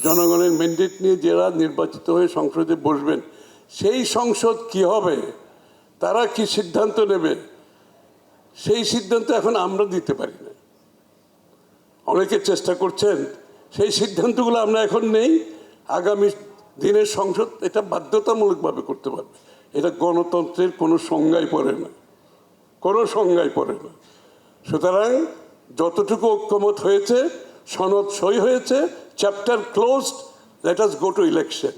জনগণের ম্যান্ডেট নিয়ে যারা নির্বাচিত হয়ে সংসদে বসবেন, সেই সংসদ কি হবে, তারা কি সিদ্ধান্ত নেবে, সেই সিদ্ধান্ত এখন আমরা দিতে পারি না। অনেকে চেষ্টা করছেন, সেই সিদ্ধান্তগুলো আমরা এখন নেই। আগামী দিনের সংসদ এটা বাধ্যতামূলকভাবে করতে পারবে। এটা গণতন্ত্রের কোনো সংজ্ঞায় পড়ে না, কোনো সংজ্ঞায় পড়ে না। সুতরাং যতটুকু ঐক্যমত হয়েছে, সনদ সই হয়েছে, chapter closed, let us go to election.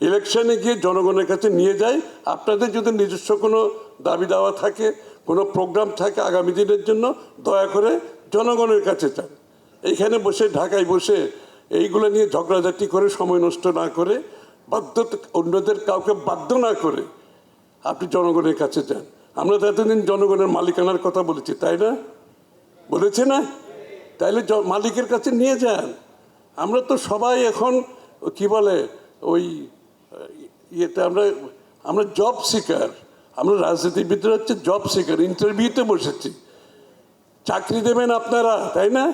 ইলেকশনে গিয়ে জনগণের কাছে নিয়ে যাই। আপনাদের যদি নিজস্ব কোনো দাবি দাওয়া থাকে, কোনো প্রোগ্রাম থাকে আগামী দিনের জন্য, দয়া করে জনগণের কাছে যান। এইখানে বসে ঢাকায় বসে এইগুলো নিয়ে ঝগড়াঝাটি করে সময় নষ্ট না করে, অন্যদের কাউকে বাধ্য না করে আপনি জনগণের কাছে যান। আমরা তো এতদিন জনগণের মালিকানার কথা বলেছি, তাই না? বলেছে না? তাইলে মালিকের কাছে নিয়ে যান। আমরা তো সবাই এখন কি বলে ওই ইয়েতে আমরা জব সিকার। আমরা রাজনীতিবিদরা হচ্ছে জব সিকার। ইন্টারভিউতে বসেছি, চাকরি দেবেন আপনারা, তাই না?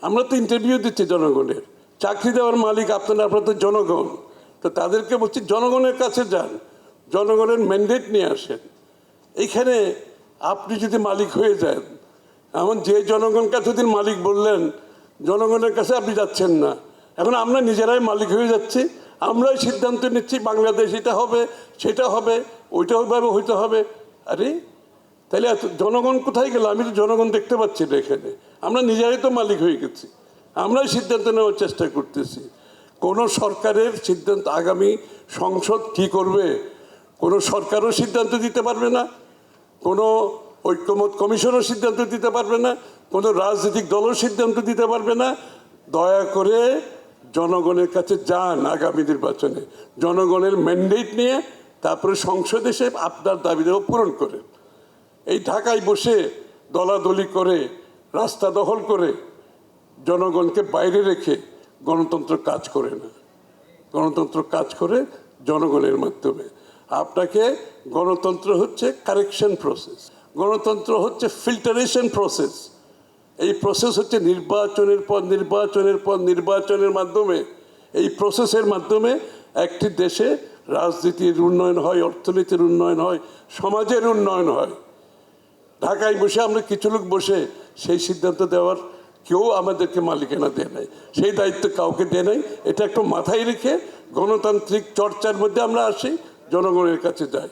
আমরা তো ইন্টারভিউ দিচ্ছি জনগণের। চাকরি দেওয়ার মালিক আপনারা তো জনগণ। তো তাদেরকে বলছি জনগণের কাছে যান, জনগণের ম্যান্ডেট নিয়ে আসেন। এইখানে আপনি যদি মালিক হয়ে যান, এমন যে জনগণকে এতদিন মালিক বললেন, জনগণের কাছে আপনি যাচ্ছেন না। এখন আমরা নিজেরাই মালিক হয়ে যাচ্ছি, আমরাই সিদ্ধান্ত নিচ্ছি বাংলাদেশ এটা হবে, সেটা হবে, ওইটা ওইভাবে হইতে হবে। আরে তাহলে জনগণ কোথায় গেল? আমি তো জনগণ দেখতে পাচ্ছি না এখানে। আমরা নিজেরাই তো মালিক হয়ে গেছি, আমরাই সিদ্ধান্ত নেওয়ার চেষ্টা করতেছি। কোনো সরকারের সিদ্ধান্ত, আগামী সংসদ কী করবে কোনো সরকারও সিদ্ধান্ত দিতে পারবে না, কোনো ঐক্যমত কমিশনও সিদ্ধান্ত দিতে পারবে না, কোনো রাজনৈতিক দলও সিদ্ধান্ত দিতে পারবে না। দয়া করে জনগণের কাছে যান আগামী নির্বাচনে, জনগণের ম্যান্ডেট নিয়ে তারপরে সংসদে এসে আপনার দাবি দেওয়া পূরণ করে। এই ঢাকায় বসে দলাদলি করে, রাস্তা দখল করে, জনগণকে বাইরে রেখে গণতন্ত্র কাজ করে না। গণতন্ত্র কাজ করে জনগণের মাধ্যমে। আপনাকে গণতন্ত্র হচ্ছে কারেকশন প্রসেস, গণতন্ত্র হচ্ছে ফিল্টারেশন প্রসেস। এই প্রসেস হচ্ছে নির্বাচনের পর নির্বাচনের পর নির্বাচনের মাধ্যমে, এই প্রসেসের মাধ্যমে একটি দেশে রাজনীতির উন্নয়ন হয়, অর্থনীতির উন্নয়ন হয়, সমাজের উন্নয়ন হয়। ঢাকায় বসে আমরা কিছু লোক বসে সেই সিদ্ধান্ত দেওয়ার কেউ আমাদেরকে মালিকানা দেয় নাই, সেই দায়িত্ব কাউকে দেয় নাই। এটা একটু মাথায় রেখে গণতান্ত্রিক চর্চার মধ্যে আমরা আসি, জনগণের কাছে যাই।